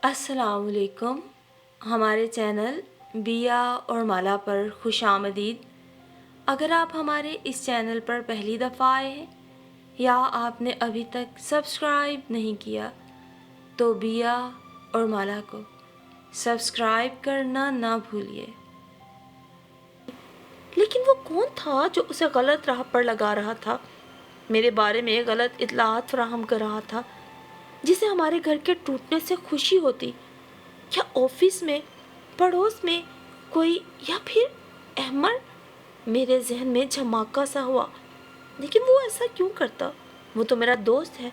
السلام علیکم۔ ہمارے چینل بیا اور مالا پر خوش آمدید۔ اگر آپ ہمارے اس چینل پر پہلی دفعہ آئے ہیں یا آپ نے ابھی تک سبسکرائب نہیں کیا تو بیا اور مالا کو سبسکرائب کرنا نہ بھولیے۔ لیکن وہ کون تھا جو اسے غلط راہ پر لگا رہا تھا، میرے بارے میں غلط اطلاعات فراہم کر رہا تھا، جسے ہمارے گھر کے ٹوٹنے سے خوشی ہوتی؟ کیا آفس میں، پڑوس میں کوئی، یا پھر احمد؟ میرے ذہن میں جھماکا سا ہوا، لیکن وہ ایسا کیوں کرتا؟ وہ تو میرا دوست ہے۔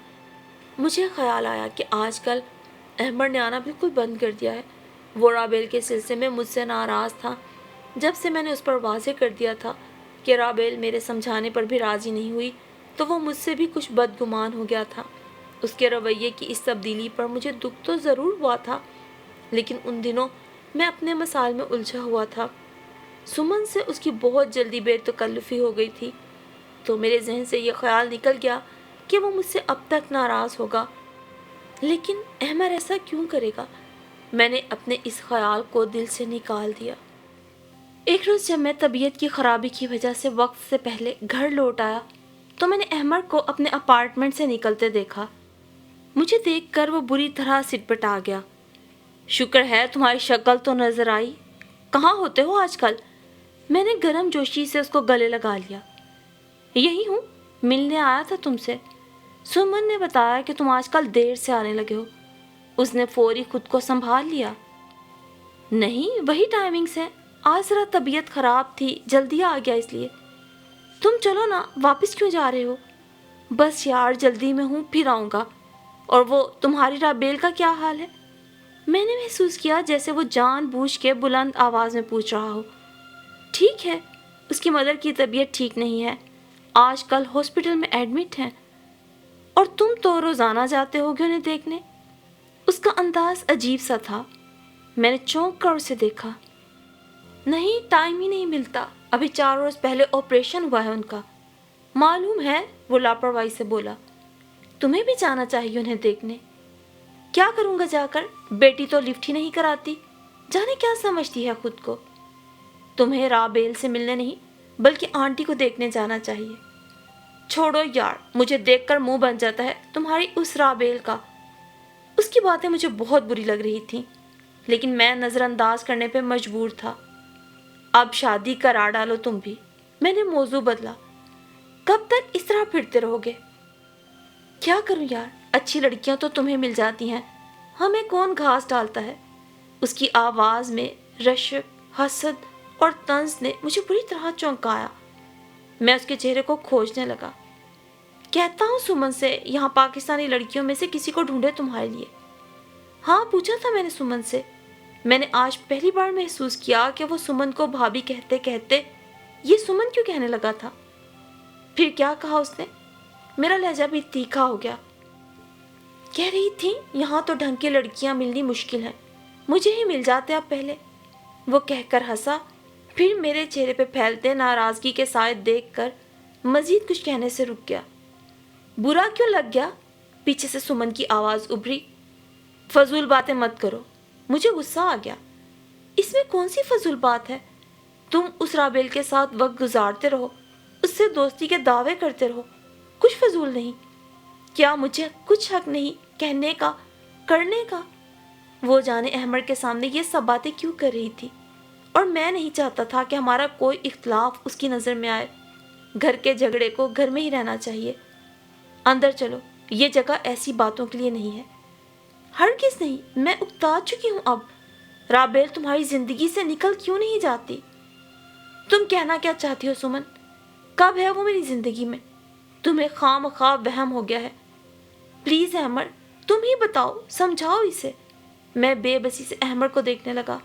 مجھے خیال آیا کہ آج کل احمد نے آنا بالکل بند کر دیا ہے۔ وہ رابیل کے سلسلے میں مجھ سے ناراض تھا۔ جب سے میں نے اس پر واضح کر دیا تھا کہ رابیل میرے سمجھانے پر بھی راضی نہیں ہوئی تو وہ مجھ سے بھی کچھ بدگمان ہو گیا تھا۔ اس کے رویے کی اس تبدیلی پر مجھے دکھ تو ضرور ہوا تھا، لیکن ان دنوں میں اپنے مسائل میں الجھا ہوا تھا۔ سمن سے اس کی بہت جلدی بے تکلفی ہو گئی تھی، تو میرے ذہن سے یہ خیال نکل گیا کہ وہ مجھ سے اب تک ناراض ہوگا۔ لیکن احمد ایسا کیوں کرے گا؟ میں نے اپنے اس خیال کو دل سے نکال دیا۔ ایک روز جب میں طبیعت کی خرابی کی وجہ سے وقت سے پہلے گھر لوٹ آیا تو میں نے احمد کو اپنے اپارٹمنٹ سے نکلتے دیکھا۔ مجھے دیکھ کر وہ بری طرح سٹپٹا گیا۔ شکر ہے تمہاری شکل تو نظر آئی، کہاں ہوتے ہو آج کل؟ میں نے گرم جوشی سے اس کو گلے لگا لیا۔ یہی ہوں، ملنے آیا تھا تم سے۔ سمن نے بتایا کہ تم آج کل دیر سے آنے لگے ہو۔ اس نے فوری خود کو سنبھال لیا۔ نہیں، وہی ٹائمنگز ہے، آج ذرا طبیعت خراب تھی، جلدی آ گیا اس لیے۔ تم چلو نا، واپس کیوں جا رہے ہو؟ بس یار جلدی میں ہوں، پھر آؤں گا۔ اور وہ تمہاری رابیل کا کیا حال ہے؟ میں نے محسوس کیا جیسے وہ جان بوجھ کے بلند آواز میں پوچھ رہا ہو۔ ٹھیک ہے، اس کی مدر کی طبیعت ٹھیک نہیں ہے، آج کل ہاسپٹل میں ایڈمٹ ہیں۔ اور تم تو روزانہ جاتے ہوگے انہیں دیکھنے؟ اس کا انداز عجیب سا تھا۔ میں نے چونک کر اسے دیکھا۔ نہیں، ٹائم ہی نہیں ملتا، ابھی 4 روز پہلے آپریشن ہوا ہے ان کا۔ معلوم ہے، وہ لاپرواہی سے بولا۔ تمہیں بھی جانا چاہیے انہیں دیکھنے۔ کیا کروں گا جا کر؟ بیٹی تو لفٹ ہی نہیں کراتی، جانے کیا سمجھتی ہے خود کو۔ تمہیں رابیل سے ملنے نہیں بلکہ آنٹی کو دیکھنے جانا چاہیے۔ چھوڑو یار، مجھے دیکھ کر منہ بن جاتا ہے تمہاری اس رابیل کا۔ اس کی باتیں مجھے بہت بری لگ رہی تھیں، لیکن میں نظر انداز کرنے پہ مجبور تھا۔ اب شادی کرا ڈالو تم بھی۔ میں نے موضوع بدلا۔ کب تک اس طرح پھرتے رہو گے؟ کیا کروں یار، اچھی لڑکیاں تو تمہیں مل جاتی ہیں، ہمیں کون گھاس ڈالتا ہے؟ اس کی آواز میں رشک، حسد اور طنز نے مجھے بری طرح چونکایا۔ میں اس کے چہرے کو کھوجنے لگا۔ کہتا ہوں سمن سے یہاں پاکستانی لڑکیوں میں سے کسی کو ڈھونڈے تمہارے لیے۔ ہاں، پوچھا تھا میں نے سمن سے۔ میں نے آج پہلی بار محسوس کیا کہ وہ سمن کو بھابھی کہتے کہتے یہ سمن کیوں کہنے لگا تھا۔ پھر کیا کہا اس نے؟ میرا لہجہ بھی تیکھا ہو گیا۔ کہہ رہی تھی یہاں تو ڈھنگ کی لڑکیاں ملنی مشکل ہیں، مجھے ہی مل جاتے اب پہلے۔ وہ کہہ کر ہنسا، پھر میرے چہرے پہ پھیلتے ناراضگی کے سائے دیکھ کر مزید کچھ کہنے سے رک گیا۔ برا کیوں لگ گیا؟ پیچھے سے سمن کی آواز ابھری۔ فضول باتیں مت کرو۔ مجھے غصہ آ گیا۔ اس میں کون سی فضول بات ہے؟ تم اس رابیل کے ساتھ وقت گزارتے رہو، اس سے دوستی کے دعوے کرتے رہو، کچھ فضول نہیں۔ کیا مجھے کچھ حق نہیں کہنے کا، کرنے کا؟ وہ جانے احمد کے سامنے یہ سب باتیں کیوں کر رہی تھی؟ اور میں نہیں چاہتا تھا کہ ہمارا کوئی اختلاف اس کی نظر میں آئے۔ گھر کے جھگڑے کو گھر میں ہی رہنا چاہیے۔ اندر چلو، یہ جگہ ایسی باتوں کے لیے نہیں ہے۔ ہرگز نہیں، میں اکتا چکی ہوں اب۔ رابیل تمہاری زندگی سے نکل کیوں نہیں جاتی؟ تم کہنا کیا چاہتی ہو سمن؟ کب ہے وہ میری زندگی میں؟ تمہیں خام خواہ وہم ہو گیا ہے۔ پلیز احمد، تم ہی بتاؤ، سمجھاؤ اسے۔ میں بے بسی سے احمد کو دیکھنے لگا۔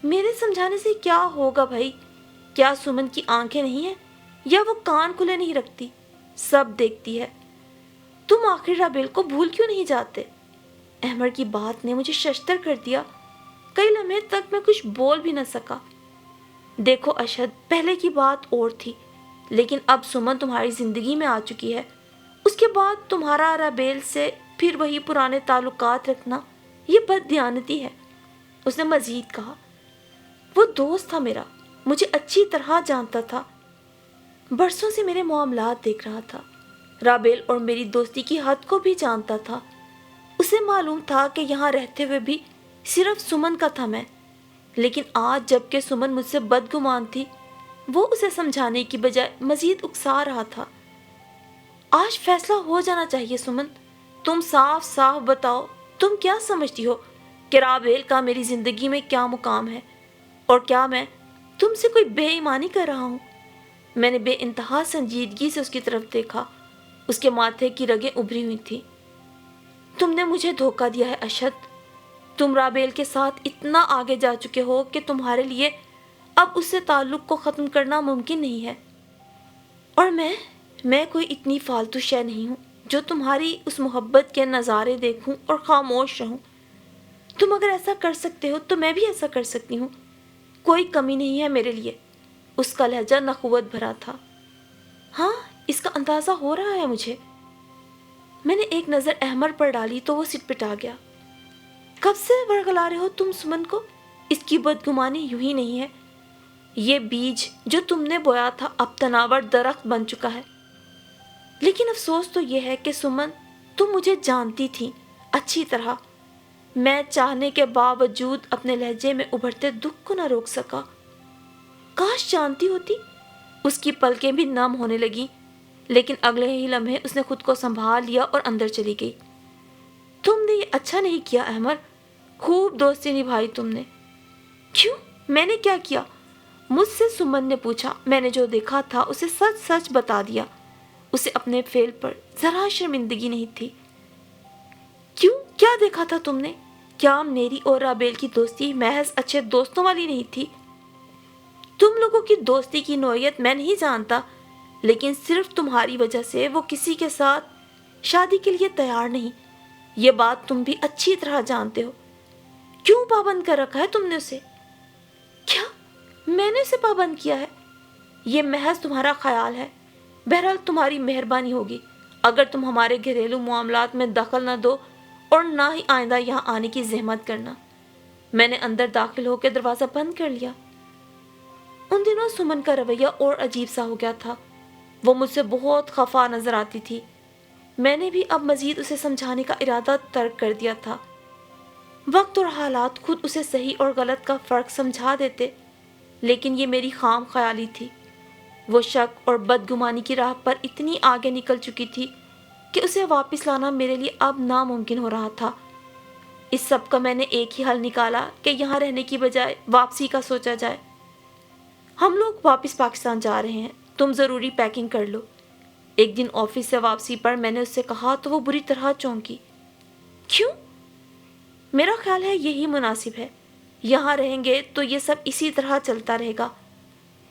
میرے سمجھانے سے کیا ہوگا بھائی؟ کیا سمن کی آنکھیں نہیں ہیں یا وہ کان کھلے نہیں رکھتی؟ سب دیکھتی ہے۔ تم آخری رابیل کو بھول کیوں نہیں جاتے؟ احمد کی بات نے مجھے ششدر کر دیا۔ کئی لمحے تک میں کچھ بول بھی نہ سکا۔ دیکھو اشد، پہلے کی بات اور تھی، لیکن اب سمن تمہاری زندگی میں آ چکی ہے۔ اس کے بعد تمہارا رابیل سے پھر وہی پرانے تعلقات رکھنا یہ بددیانتی ہے۔ اس نے مزید کہا، وہ دوست تھا میرا، مجھے اچھی طرح جانتا تھا، برسوں سے میرے معاملات دیکھ رہا تھا، رابیل اور میری دوستی کی حد کو بھی جانتا تھا۔ اسے معلوم تھا کہ یہاں رہتے ہوئے بھی صرف سمن کا تھا میں، لیکن آج جب کہ سمن مجھ سے بدگمان تھی، وہ اسے سمجھانے کی بجائے مزید اکسا رہا تھا۔ آج فیصلہ ہو جانا چاہیے سمن، تم صاف صاف بتاؤ، تم کیا سمجھتی ہو کہ رابیل کا میری زندگی میں کیا مقام ہے، اور کیا میں تم سے کوئی بے ایمانی کر رہا ہوں؟ میں نے بے انتہا سنجیدگی سے اس کی طرف دیکھا، اس کے ماتھے کی رگیں ابھری ہوئی تھیں۔ تم نے مجھے دھوکہ دیا ہے اشد، تم رابیل کے ساتھ اتنا آگے جا چکے ہو کہ تمہارے لیے اب اس سے تعلق کو ختم کرنا ممکن نہیں ہے، اور میں کوئی اتنی فالتو شے نہیں ہوں جو تمہاری اس محبت کے نظارے دیکھوں اور خاموش رہوں۔ تم اگر ایسا کر سکتے ہو تو میں بھی ایسا کر سکتی ہوں، کوئی کمی نہیں ہے میرے لیے۔ اس کا لہجہ نخوت بھرا تھا۔ ہاں، اس کا اندازہ ہو رہا ہے مجھے۔ میں نے ایک نظر احمر پر ڈالی تو وہ سٹپٹا گیا۔ کب سے ورگلا رہے ہو تم سمن کو؟ اس کی بدگمانی یوں ہی نہیں ہے، یہ بیج جو تم نے بویا تھا اب تناور درخت بن چکا ہے۔ لیکن افسوس تو یہ ہے کہ سمن، تم مجھے جانتی تھی اچھی طرح، میں چاہنے کے باوجود اپنے لہجے میں ابھرتے دکھ کو نہ روک سکا۔ کاش جانتی ہوتی۔ اس کی پلکیں بھی نم ہونے لگی، لیکن اگلے ہی لمحے اس نے خود کو سنبھال لیا اور اندر چلی گئی۔ تم نے یہ اچھا نہیں کیا احمر، خوب دوستی نبھائی تم نے۔ کیوں؟ میں نے کیا کیا؟ مجھ سے سمن نے پوچھا۔ میں نے جو دیکھا تھا اسے سچ سچ بتا دیا۔ اسے اپنے فعل پر ذرا شرمندگی نہیں تھی۔ کیوں؟ کیا دیکھا تھا تم نے؟ کیا میری اور رابیل کی دوستی محض اچھے دوستوں والی نہیں تھی؟ تم لوگوں کی دوستی کی نوعیت میں نہیں جانتا، لیکن صرف تمہاری وجہ سے وہ کسی کے ساتھ شادی کے لیے تیار نہیں، یہ بات تم بھی اچھی طرح جانتے ہو۔ کیوں پابند کر رکھا ہے تم نے اسے؟ کیا میں نے اسے پابند کیا ہے؟ یہ محض تمہارا خیال ہے۔ بہرحال تمہاری مہربانی ہوگی اگر تم ہمارے گھریلو معاملات میں دخل نہ دو اور نہ ہی آئندہ یہاں آنے کی زحمت کرنا۔ میں نے اندر داخل ہو کے دروازہ بند کر لیا۔ ان دنوں سمن کا رویہ اور عجیب سا ہو گیا تھا، وہ مجھ سے بہت خفا نظر آتی تھی۔ میں نے بھی اب مزید اسے سمجھانے کا ارادہ ترک کر دیا تھا۔ وقت اور حالات خود اسے صحیح اور غلط کا فرق سمجھا دیتے، لیکن یہ میری خام خیالی تھی۔ وہ شک اور بدگمانی کی راہ پر اتنی آگے نکل چکی تھی کہ اسے واپس لانا میرے لیے اب ناممکن ہو رہا تھا۔ اس سب کا میں نے ایک ہی حل نکالا کہ یہاں رہنے کی بجائے واپسی کا سوچا جائے۔ ہم لوگ واپس پاکستان جا رہے ہیں، تم ضروری پیکنگ کر لو۔ ایک دن آفس سے واپسی پر میں نے اس سے کہا تو وہ بری طرح چونکی۔ کیوں؟ میرا خیال ہے یہی مناسب ہے۔ یہاں رہیں گے تو یہ سب اسی طرح چلتا رہے گا۔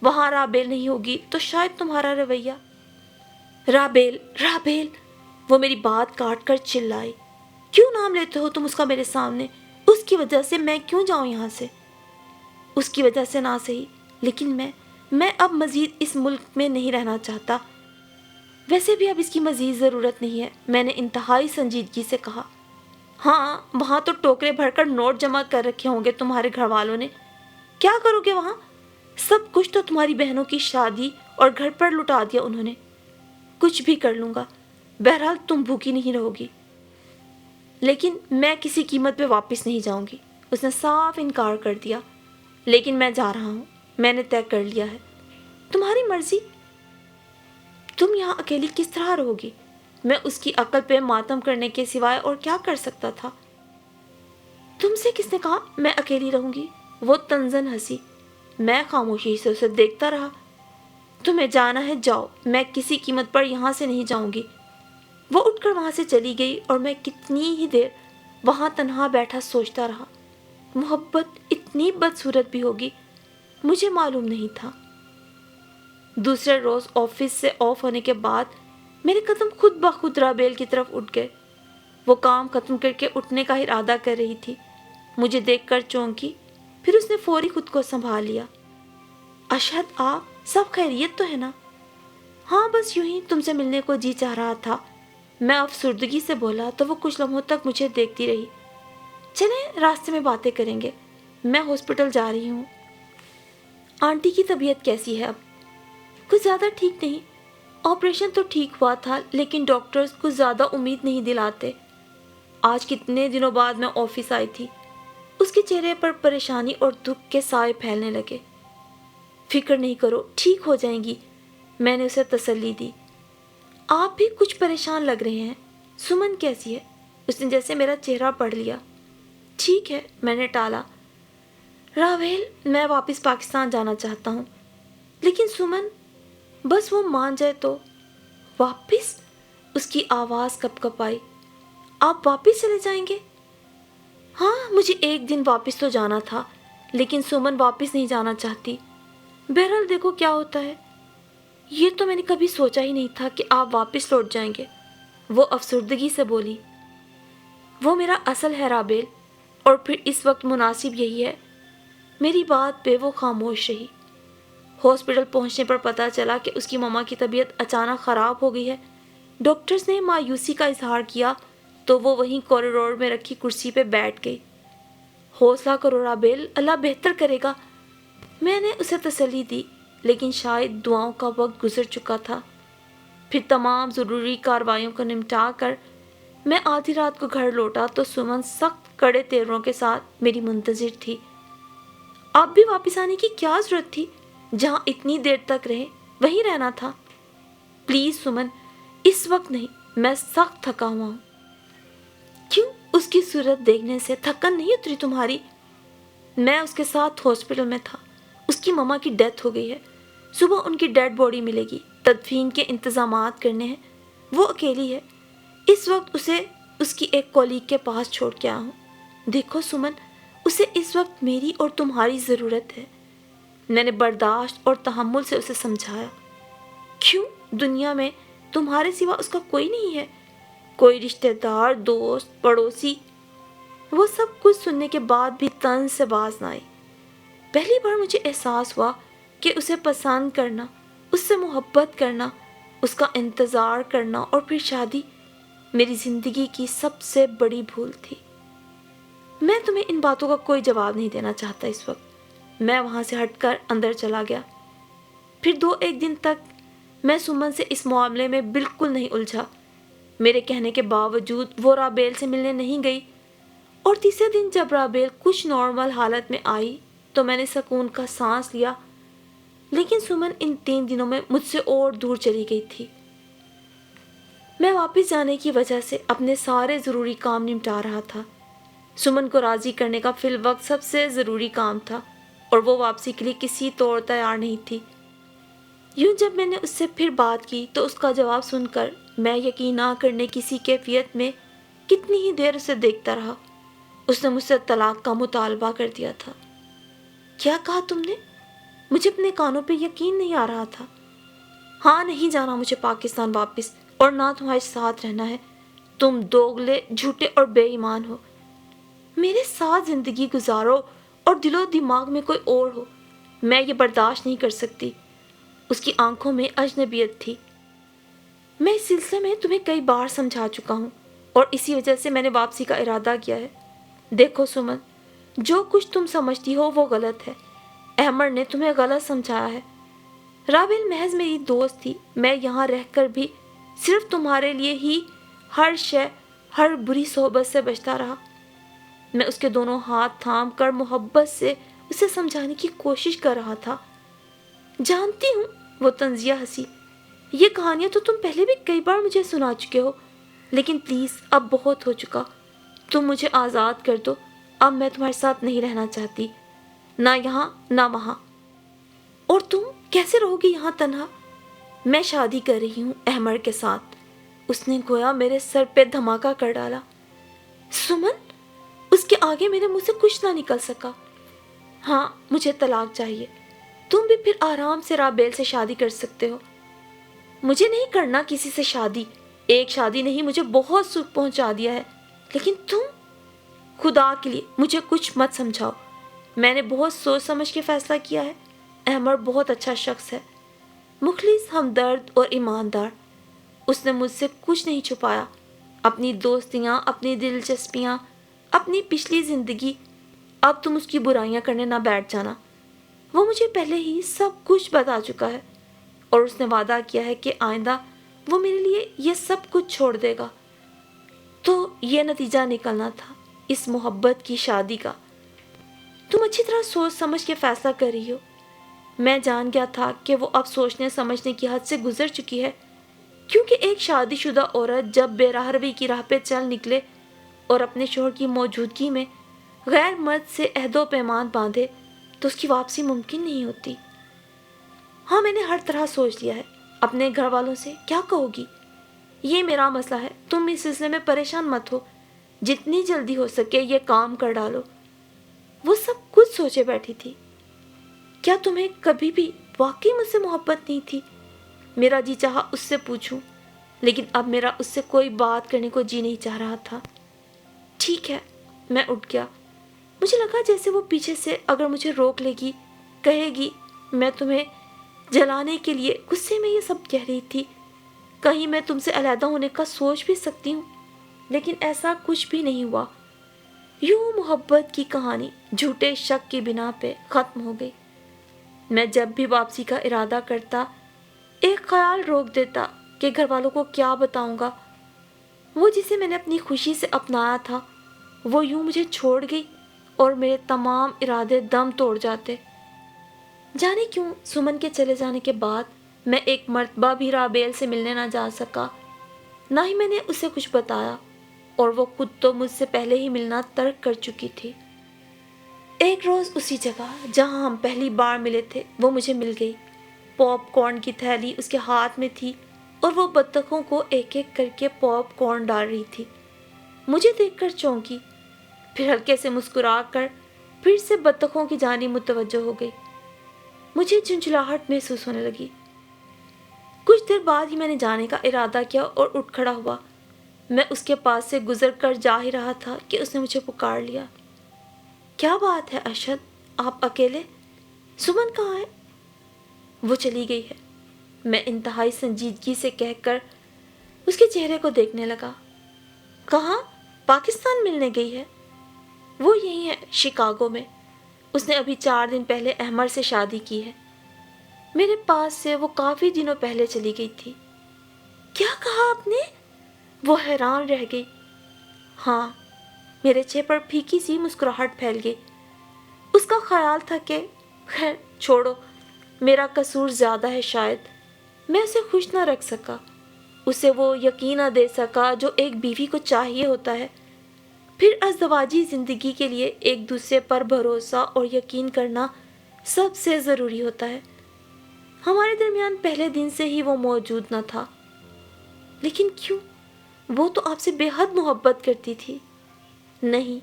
وہاں رابیل نہیں ہوگی تو شاید تمہارا رویہ۔ رابیل، رابیل، وہ میری بات کاٹ کر چلائی۔ کیوں نام لیتے ہو تم اس کا میرے سامنے؟ اس کی وجہ سے میں کیوں جاؤں یہاں سے؟ اس کی وجہ سے نہ صحیح، لیکن میں اب مزید اس ملک میں نہیں رہنا چاہتا۔ ویسے بھی اب اس کی مزید ضرورت نہیں ہے، میں نے انتہائی سنجیدگی سے کہا۔ ہاں، وہاں تو ٹوکرے بھر کر نوٹ جمع کر رکھے ہوں گے تمہارے گھر والوں نے۔ کیا کرو گے وہاں؟ سب کچھ تو تمہاری بہنوں کی شادی اور گھر پر لٹا دیا انہوں نے۔ کچھ بھی کر لوں گا، بہرحال تم بھوکی نہیں رہو گی۔ لیکن میں کسی قیمت پہ واپس نہیں جاؤں گی، اس نے صاف انکار کر دیا۔ لیکن میں جا رہا ہوں، میں نے طے کر لیا ہے۔ تمہاری مرضی۔ تم یہاں اکیلی کس طرح رہو گی؟ میں اس کی عقل پہ ماتم کرنے کے سوائے اور کیا کر سکتا تھا؟ تم سے کس نے کہا میں اکیلی رہوں گی؟ وہ طنزاً ہنسی۔ میں خاموشی سے اسے دیکھتا رہا۔ تمہیں جانا ہے جاؤ، میں کسی قیمت پر یہاں سے نہیں جاؤں گی۔ وہ اٹھ کر وہاں سے چلی گئی اور میں کتنی ہی دیر وہاں تنہا بیٹھا سوچتا رہا۔ محبت اتنی بدصورت بھی ہوگی، مجھے معلوم نہیں تھا۔ دوسرے روز آفس سے آف ہونے کے بعد میرے قدم خود بخود رابیل کی طرف اٹھ گئے۔ وہ کام ختم کر کے اٹھنے کا ارادہ کر رہی تھی، مجھے دیکھ کر چونکی، پھر اس نے فوری خود کو سنبھال لیا۔ اشہد، آپ سب خیریت تو ہے نا؟ ہاں، بس یوں ہی تم سے ملنے کو جی چاہ رہا تھا، میں افسردگی سے بولا تو وہ کچھ لمحوں تک مجھے دیکھتی رہی۔ چلیں راستے میں باتیں کریں گے، میں ہاسپٹل جا رہی ہوں۔ آنٹی کی طبیعت کیسی ہے اب؟ کچھ زیادہ ٹھیک نہیں، آپریشن تو ٹھیک ہوا تھا لیکن ڈاکٹرز کچھ زیادہ امید نہیں دلاتے۔ آج کتنے دنوں بعد میں آفس آئی تھی۔ اس کے چہرے پر پریشانی اور دکھ کے سائے پھیلنے لگے۔ فکر نہیں کرو، ٹھیک ہو جائیں گی، میں نے اسے تسلی دی۔ آپ بھی کچھ پریشان لگ رہے ہیں۔ سمن کیسی ہے؟ اس نے جیسے میرا چہرہ پڑھ لیا۔ ٹھیک ہے، میں نے ٹالا۔ راویل، میں واپس پاکستان جانا چاہتا ہوں، لیکن سمن، بس وہ مان جائے تو۔ واپس؟ اس کی آواز کپ کپ آئی۔ آپ واپس چلے جائیں گے؟ ہاں، مجھے ایک دن واپس تو جانا تھا، لیکن سمن واپس نہیں جانا چاہتی۔ بہرحال دیکھو کیا ہوتا ہے۔ یہ تو میں نے کبھی سوچا ہی نہیں تھا کہ آپ واپس لوٹ جائیں گے، وہ افسردگی سے بولی۔ وہ میرا اصل ہے رابیل، اور پھر اس وقت مناسب یہی ہے۔ میری بات پہ وہ خاموش رہی۔ ہاسپٹل پہنچنے پر پتا چلا کہ اس کی ماما کی طبیعت اچانک خراب ہو گئی ہے۔ ڈاکٹرز نے مایوسی کا اظہار کیا تو وہ وہیں کوریڈور میں رکھی کرسی پہ بیٹھ گئی۔ حوصلہ کرو رابیل، اللہ بہتر کرے گا، میں نے اسے تسلی دی، لیکن شاید دعاؤں کا وقت گزر چکا تھا۔ پھر تمام ضروری کارروائیوں کو نمٹا کر میں آدھی رات کو گھر لوٹا تو سمن سخت کڑے تیوروں کے ساتھ میری منتظر تھی۔ اب بھی واپس آنے کی کیا ضرورت تھی؟ جہاں اتنی دیر تک رہے وہیں رہنا تھا۔ پلیز سمن، اس وقت نہیں، میں سخت تھکا ہوا ہوں۔ کیوں؟ اس کی صورت دیکھنے سے تھکن نہیں اتری تمہاری؟ میں اس کے ساتھ ہاسپٹل میں تھا، اس کی ماما کی ڈیتھ ہو گئی ہے، صبح ان کی ڈیڈ باڈی ملے گی، تدفین کے انتظامات کرنے ہیں، وہ اکیلی ہے، اس وقت اسے اس کی ایک کولیگ کے پاس چھوڑ کے آیا ہوں۔ دیکھو سمن، اسے اس وقت میری اور تمہاری ضرورت ہے۔ میں نے برداشت اور تحمل سے اسے سمجھایا۔ کیوں؟ دنیا میں تمہارے سوا اس کا کوئی نہیں ہے؟ کوئی رشتہ دار، دوست، پڑوسی؟ وہ سب کچھ سننے کے بعد بھی طنز سے باز نہ آئی۔ پہلی بار مجھے احساس ہوا کہ اسے پسند کرنا، اس سے محبت کرنا، اس کا انتظار کرنا اور پھر شادی میری زندگی کی سب سے بڑی بھول تھی۔ میں تمہیں ان باتوں کا کوئی جواب نہیں دینا چاہتا اس وقت۔ میں وہاں سے ہٹ کر اندر چلا گیا۔ پھر 2-1 دن تک میں سمن سے اس معاملے میں بالکل نہیں الجھا۔ میرے کہنے کے باوجود وہ رابیل سے ملنے نہیں گئی، اور تیسرے دن جب رابیل کچھ نارمل حالت میں آئی تو میں نے سکون کا سانس لیا، لیکن سمن ان 3 دنوں میں مجھ سے اور دور چلی گئی تھی۔ میں واپس جانے کی وجہ سے اپنے سارے ضروری کام نمٹا رہا تھا۔ سمن کو راضی کرنے کا فی الوقت سب سے ضروری کام تھا، اور وہ واپسی کے لیے کسی طور تیار نہیں تھی۔ یوں جب میں نے اس سے پھر بات کی تو اس کا جواب سن کر میں یقین نہ کرنے کسی کیفیت میں کتنی ہی دیر اسے دیکھتا رہا۔ اس نے مجھ سے طلاق کا مطالبہ کر دیا تھا۔ کیا کہا تم نے؟ مجھے اپنے کانوں پہ یقین نہیں آ رہا تھا۔ ہاں، نہیں جانا مجھے پاکستان واپس، اور نہ تمہارے ساتھ رہنا ہے۔ تم دوگلے، جھوٹے اور بے ایمان ہو۔ میرے ساتھ زندگی گزارو اور دل و دماغ میں کوئی اور ہو، میں یہ برداشت نہیں کر سکتی۔ اس کی آنکھوں میں اجنبیت تھی۔ میں اس سلسلے میں تمہیں کئی بار سمجھا چکا ہوں، اور اسی وجہ سے میں نے واپسی کا ارادہ کیا ہے۔ دیکھو سمن، جو کچھ تم سمجھتی ہو وہ غلط ہے۔ احمد نے تمہیں غلط سمجھایا ہے۔ رابل محض میری دوست تھی۔ میں یہاں رہ کر بھی صرف تمہارے لیے ہی ہر بری صحبت سے بچتا رہا۔ میں اس کے دونوں ہاتھ تھام کر محبت سے اسے سمجھانے کی کوشش کر رہا تھا۔ جانتی ہوں، وہ طنزیہ ہنسی، یہ کہانیاں تو تم پہلے بھی کئی بار مجھے سنا چکے ہو، لیکن پلیز اب بہت ہو چکا، تم مجھے آزاد کر دو۔ اب میں تمہارے ساتھ نہیں رہنا چاہتی، نہ یہاں نہ وہاں۔ اور تم کیسے رہو گی یہاں تنہا؟ میں شادی کر رہی ہوں احمد کے ساتھ، اس نے گویا میرے سر پہ دھماکہ کر ڈالا۔ سمن، اس کے آگے میرے منہ سے کچھ نہ نکل سکا۔ ہاں، مجھے طلاق چاہیے۔ تم بھی پھر آرام سے رابیل سے شادی کر سکتے ہو۔ مجھے نہیں کرنا کسی سے شادی، ایک شادی نہیں مجھے بہت سکھ پہنچا دیا ہے، لیکن تم، خدا کے لیے مجھے کچھ مت سمجھاؤ، میں نے بہت سوچ سمجھ کے فیصلہ کیا ہے۔ احمد بہت اچھا شخص ہے، مخلص، ہمدرد اور ایماندار۔ اس نے مجھ سے کچھ نہیں چھپایا، اپنی دوستیاں، اپنی دلچسپیاں، اپنی پچھلی زندگی، اب تم اس کی برائیاں کرنے نہ بیٹھ جانا۔ وہ مجھے پہلے ہی سب کچھ بتا چکا ہے اور اس نے وعدہ کیا ہے کہ آئندہ وہ میرے لیے یہ سب کچھ چھوڑ دے گا۔ تو یہ نتیجہ نکلنا تھا اس محبت کی شادی کا۔ تم اچھی طرح سوچ سمجھ کے فیصلہ کر رہی ہو۔ میں جان گیا تھا کہ وہ اب سوچنے سمجھنے کی حد سے گزر چکی ہے، کیونکہ ایک شادی شدہ عورت جب بے راہ روی کی راہ پہ چل نکلے اور اپنے شوہر کی موجودگی میں غیر مرد سے عہد و پیمان باندھے تو اس کی واپسی ممکن نہیں ہوتی۔ ہاں، میں نے ہر طرح سوچ لیا ہے۔ اپنے گھر والوں سے کیا کہو گی؟ یہ میرا مسئلہ ہے، تم اس سلسلے میں پریشان مت ہو، جتنی جلدی ہو سکے یہ کام کر ڈالو۔ وہ سب کچھ سوچے بیٹھی تھی۔ کیا تمہیں کبھی بھی واقعی مجھ سے محبت نہیں تھی؟ میرا جی چاہا اس سے پوچھوں، لیکن اب میرا اس سے کوئی بات کرنے کو جی نہیں چاہ رہا تھا۔ ٹھیک ہے، میں اٹھ گیا۔ مجھے لگا جیسے وہ پیچھے سے اگر مجھے روک لے گی، کہے گی میں تمہیں جلانے کے لیے غصے میں یہ سب کہہ رہی تھی، کہیں میں تم سے علیحدہ ہونے کا سوچ بھی سکتی ہوں، لیکن ایسا کچھ بھی نہیں ہوا۔ یوں محبت کی کہانی جھوٹے شک کی بنا پہ ختم ہو گئی۔ میں جب بھی واپسی کا ارادہ کرتا، ایک خیال روک دیتا کہ گھر والوں کو کیا بتاؤں گا۔ وہ جسے میں نے اپنی خوشی سے اپنایا تھا، وہ یوں مجھے چھوڑ گئی اور میرے تمام ارادے دم توڑ جاتے۔ جانے کیوں سمن کے چلے جانے کے بعد میں ایک مرتبہ بھی رابیل سے ملنے نہ جا سکا، نہ ہی میں نے اسے کچھ بتایا، اور وہ خود تو مجھ سے پہلے ہی ملنا ترک کر چکی تھی۔ ایک روز اسی جگہ جہاں ہم پہلی بار ملے تھے وہ مجھے مل گئی۔ پاپ کارن کی تھیلی اس کے ہاتھ میں تھی اور وہ بطخوں کو ایک ایک کر کے پاپ کارن ڈال رہی تھی۔ مجھے دیکھ کر چونکی، پھر ہلکے سے مسکرا کر پھر سے بطخوں کی جانب متوجہ ہو گئی۔ مجھے جھنجھلاہٹ محسوس ہونے لگی۔ کچھ دیر بعد ہی میں نے جانے کا ارادہ کیا اور اٹھ کھڑا ہوا۔ میں اس کے پاس سے گزر کر جا ہی رہا تھا کہ اس نے مجھے پکار لیا۔ کیا بات ہے ارشد، آپ اکیلے؟ سمن کہاں ہے؟ وہ چلی گئی ہے، میں انتہائی سنجیدگی سے کہہ کر اس کے چہرے کو دیکھنے لگا۔ کہاں؟ پاکستان ملنے گئی ہے؟ وہ یہی ہے، شکاگو میں۔ اس نے ابھی 4 دن پہلے احمر سے شادی کی ہے۔ میرے پاس سے وہ کافی دنوں پہلے چلی گئی تھی۔ کیا کہا آپ نے؟ وہ حیران رہ گئی۔ ہاں، میرے چہرے پر پھیکی سی مسکراہٹ پھیل گئی۔ اس کا خیال تھا کہ خیر چھوڑو، میرا قصور زیادہ ہے، شاید میں اسے خوش نہ رکھ سکا، اسے وہ یقین نہ دے سکا جو ایک بیوی کو چاہیے ہوتا ہے۔ پھر ازدواجی زندگی کے لیے ایک دوسرے پر بھروسہ اور یقین کرنا سب سے ضروری ہوتا ہے۔ ہمارے درمیان پہلے دن سے ہی وہ موجود نہ تھا۔ لیکن کیوں؟ وہ تو آپ سے بے حد محبت کرتی تھی۔ نہیں،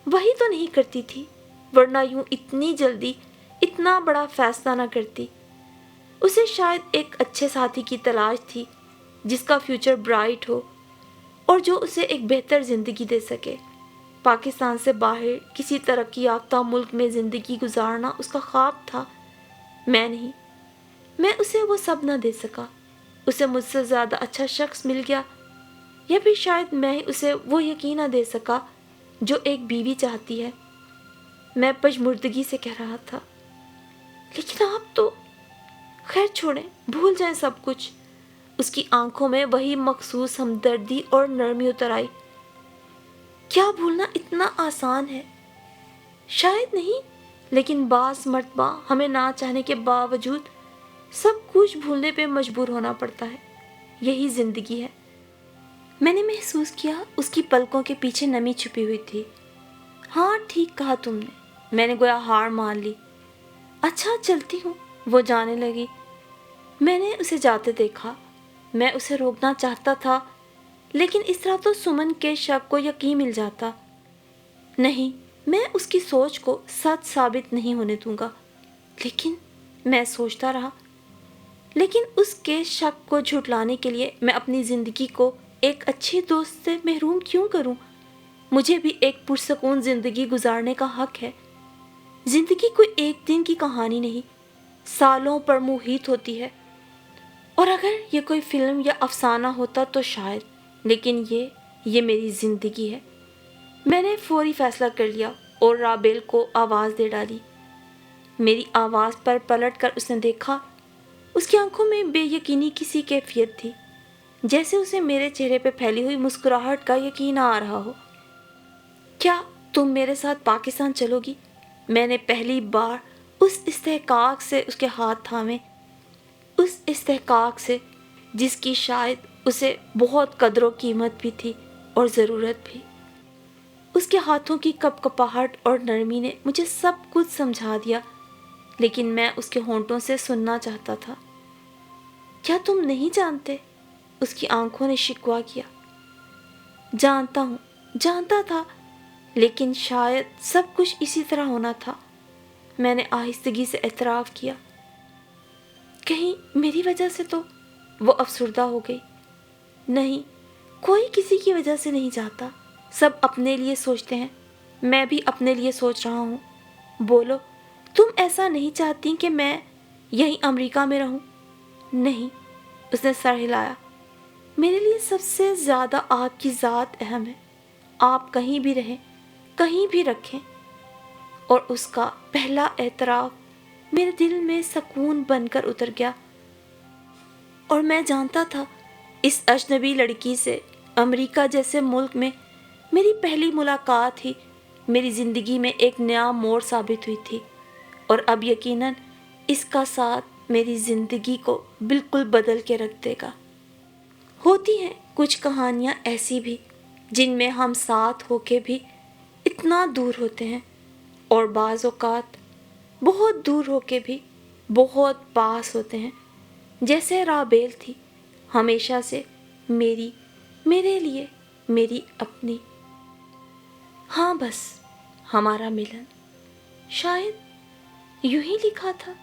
وہی تو نہیں کرتی تھی، ورنہ یوں اتنی جلدی اتنا بڑا فیصلہ نہ کرتی۔ اسے شاید ایک اچھے ساتھی کی تلاش تھی جس کا فیوچر برائٹ ہو اور جو اسے ایک بہتر زندگی دے سکے۔ پاکستان سے باہر کسی ترقی یافتہ ملک میں زندگی گزارنا اس کا خواب تھا، میں نہیں۔ میں اسے وہ سب نہ دے سکا۔ اسے مجھ سے زیادہ اچھا شخص مل گیا، یا پھر شاید میں ہی اسے وہ یقین نہ دے سکا جو ایک بیوی چاہتی ہے، میں پژمردگی سے کہہ رہا تھا۔ لیکن آپ تو… خیر چھوڑیں، بھول جائیں سب کچھ۔ اس کی آنکھوں میں وہی مخصوص ہمدردی اور نرمی اتر آئی۔ کیا بھولنا اتنا آسان ہے؟ شاید نہیں، لیکن بعض مرتبہ ہمیں نہ چاہنے کے باوجود سب کچھ بھولنے پہ مجبور ہونا پڑتا ہے۔ یہی زندگی ہے۔ میں نے محسوس کیا اس کی پلکوں کے پیچھے نمی چھپی ہوئی تھی۔ ہاں، ٹھیک کہا تم نے، میں نے گویا ہار مان لی۔ اچھا، چلتی ہوں۔ وہ جانے لگی۔ میں نے اسے جاتے دیکھا۔ میں اسے روکنا چاہتا تھا، لیکن اس طرح تو سمن کے شک کو یقین مل جاتا۔ نہیں، میں اس کی سوچ کو سچ ثابت نہیں ہونے دوں گا۔ لیکن میں سوچتا رہا، لیکن اس کے شک کو جھٹلانے کے لیے میں اپنی زندگی کو ایک اچھے دوست سے محروم کیوں کروں؟ مجھے بھی ایک پرسکون زندگی گزارنے کا حق ہے۔ زندگی کوئی ایک دن کی کہانی نہیں، سالوں پر محیط ہوتی ہے۔ اور اگر یہ کوئی فلم یا افسانہ ہوتا تو شاید، لیکن یہ میری زندگی ہے۔ میں نے فوری فیصلہ کر لیا اور رابیل کو آواز دے ڈالی۔ میری آواز پر پلٹ کر اس نے دیکھا۔ اس کی آنکھوں میں بے یقینی کسی کیفیت تھی، جیسے اسے میرے چہرے پہ پھیلی ہوئی مسکراہٹ کا یقین آ رہا ہو۔ کیا تم میرے ساتھ پاکستان چلو گی؟ میں نے پہلی بار اس استحقاق سے اس کے ہاتھ تھامے، اس استحقاق سے جس کی شاید اسے بہت قدر و قیمت بھی تھی اور ضرورت بھی۔ اس کے ہاتھوں کی کپ کپاہٹ اور نرمی نے مجھے سب کچھ سمجھا دیا، لیکن میں اس کے ہونٹوں سے سننا چاہتا تھا۔ کیا تم نہیں جانتے؟ اس کی آنکھوں نے شکوہ کیا۔ جانتا ہوں، جانتا تھا، لیکن شاید سب کچھ اسی طرح ہونا تھا۔ میں نے آہستگی سے اعتراف کیا۔ کہیں میری وجہ سے تو؟ وہ افسردہ ہو گئی۔ نہیں، کوئی کسی کی وجہ سے نہیں جاتا، سب اپنے لیے سوچتے ہیں، میں بھی اپنے لیے سوچ رہا ہوں۔ بولو، تم ایسا نہیں چاہتی کہ میں یہیں امریکہ میں رہوں؟ نہیں، اس نے سر ہلایا۔ میرے لیے سب سے زیادہ آپ کی ذات اہم ہے۔ آپ کہیں بھی رہیں، کہیں بھی رکھیں۔ اور اس کا پہلا اعتراف میرے دل میں سکون بن کر اتر گیا، اور میں جانتا تھا اس اجنبی لڑکی سے امریکہ جیسے ملک میں میری پہلی ملاقات ہی میری زندگی میں ایک نیا موڑ ثابت ہوئی تھی، اور اب یقیناً اس کا ساتھ میری زندگی کو بالکل بدل کے رکھ دے گا۔ ہوتی ہیں کچھ کہانیاں ایسی بھی جن میں ہم ساتھ ہو کے بھی اتنا دور ہوتے ہیں، اور بعض اوقات بہت دور ہو کے بھی بہت پاس ہوتے ہیں، جیسے رابیل تھی، ہمیشہ سے میرے لیے میری اپنی۔ ہاں، بس ہمارا ملن شاید یوں ہی لکھا تھا۔